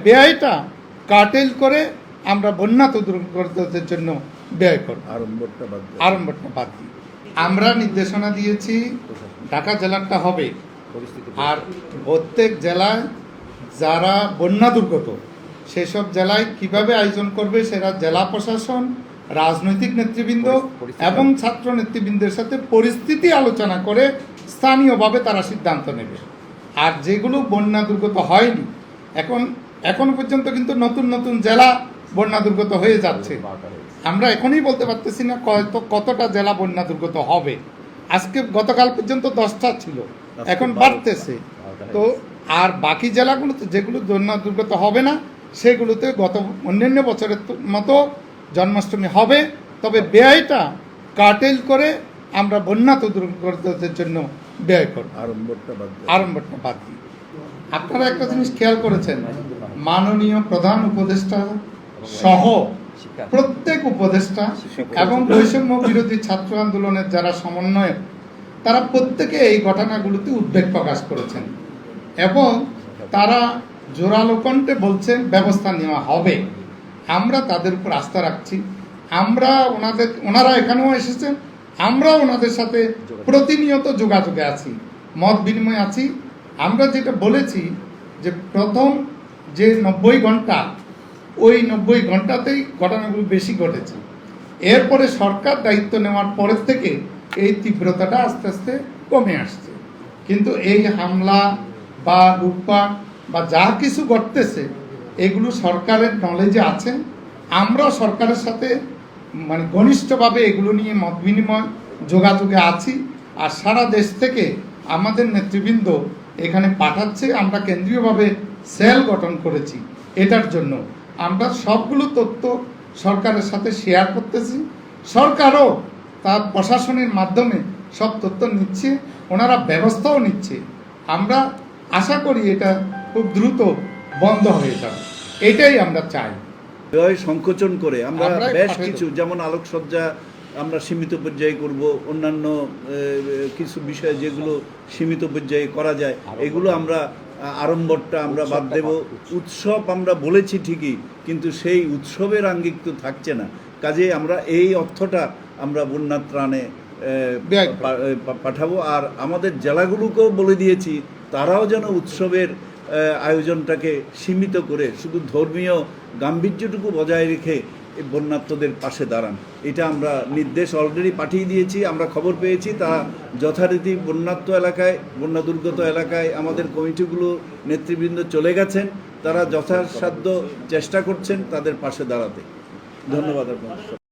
ব্যয়টা কাটেল করে আমরা বন্যা দুর্গতদের জন্য ব্যয় করব। আড়ম্বরটা বাদ দিই। আমরা নির্দেশনা দিয়েছি ঢাকা জেলাটা হবে, আর প্রত্যেক জেলায় যারা বন্যা দুর্গত সেসব জেলায় কিভাবে আয়োজন করবে সেটা জেলা প্রশাসন, রাজনৈতিক নেতৃবৃন্দ এবং ছাত্র নেতৃবৃন্দের সাথে পরিস্থিতি আলোচনা করে স্থানীয়ভাবে তারা সিদ্ধান্ত নেবে। আর যেগুলো বন্যা দুর্গত হয়নি, এখন পর্যন্ত কিন্তু নতুন নতুন জেলা বন্যা দুর্গত হয়ে যাচ্ছে। আমরা এখনই বলতে পারতেছি না কতটা জেলা বন্যা দুর্গত হবে। গতকাল পর্যন্ত 10টা ছিল, এখন বাড়তেছে। তো আর বাকি জেলাগুলোতে যেগুলো বন্যা দুর্গত হবে না সেগুলোতে অন্যান্য বছরের মতো জন্মাষ্টমী হবে, তবে ব্যয়টা কাটেল করে আমরা বন্যা দুর্গতদের জন্য ব্যয় করব। আড়ম্বরটা বাদ দিই। আপনারা একটা জিনিস খেয়াল করেছেন, মাননীয় প্রধান উপদেষ্টা সহ প্রত্যেক উপদেষ্টা এবং বৈষম্য বিরোধী ছাত্র আন্দোলনের যারা সমন্বয়ক, তারা প্রত্যেকে এই ঘটনাগুলোতে উদ্বেগ প্রকাশ করেছেন এবং তারা জোরালো কণ্ঠে বলছেন ব্যবস্থা নেওয়া হবে। আমরা তাদের উপর আস্থা রাখছি। ওনারা এখানেও এসেছেন, আমরা ওনাদের সাথে প্রতিনিয়ত যোগাযোগে আছি, মত বিনিময় আছি। আমরা যেটা বলেছি যে প্রথম যে 90 ঘন্টা, ওই 90 ঘন্টাতেই ঘটনাগুলো বেশি ঘটেছে। এরপরে সরকার দায়িত্ব নেওয়ার পরের থেকে এই তীব্রতাটা আস্তে আস্তে কমে আসছে। কিন্তু এই হামলা বা লুটপাট বা যা কিছু ঘটতেছে এগুলো সরকারের নলেজে আছে। আমরা সরকারের সাথে ঘনিষ্ঠভাবে এগুলো নিয়ে মত বিনিময় যোগাযোগে আছি। আর সারা দেশ থেকে আমাদের নেতৃবৃন্দ এখানে পাঠাচ্ছে। আমরা কেন্দ্রীয়ভাবে সেল গঠন করেছি এটার জন্য। আমরা সবগুলো তথ্য সরকারের সাথে শেয়ার করতেছি। সরকারও তার প্রশাসনের মাধ্যমে সব তথ্য নিচ্ছে, ওনারা ব্যবস্থাও নিচ্ছে। আমরা আশা করি এটা খুব দ্রুত বন্ধ হয়ে যাবে, এটাই আমরা চাই। ব্যয় সংকোচন করে আমরা বেশ কিছু, যেমন আলোকসজ্জা আমরা সীমিত পর্যায়ে করব, অন্যান্য কিছু বিষয় যেগুলো সীমিত পর্যায়ে করা যায় এগুলো আমরা আড়ম্বরটা আমরা বাদ দেব। উৎসব আমরা বলেছি ঠিকই, কিন্তু সেই উৎসবের আঙ্গিক তো থাকছে না। কাজে আমরা এই অর্থটা আমরা বন্যা ত্রাণে পাঠাবো। আর আমাদের জেলাগুলোকেও বলে দিয়েছি তারাও যেন উৎসবের আয়োজনটাকে সীমিত করে শুধু ধর্মীয় গাম্ভীর্যটুকু বজায় রেখে এই বন্যার্তদের পাশে দাঁড়ান। এটা আমরা নির্দেশ অলরেডি পাঠিয়ে দিয়েছি। আমরা খবর পেয়েছি তারা যথারীতি বন্যার্ত এলাকায়, বন্যা দুর্গত এলাকায় আমাদের কমিটিগুলো নেতৃবৃন্দ চলে গেছেন। তারা যথাসাধ্য চেষ্টা করছেন তাদের পাশে দাঁড়াতে। ধন্যবাদ আপনার।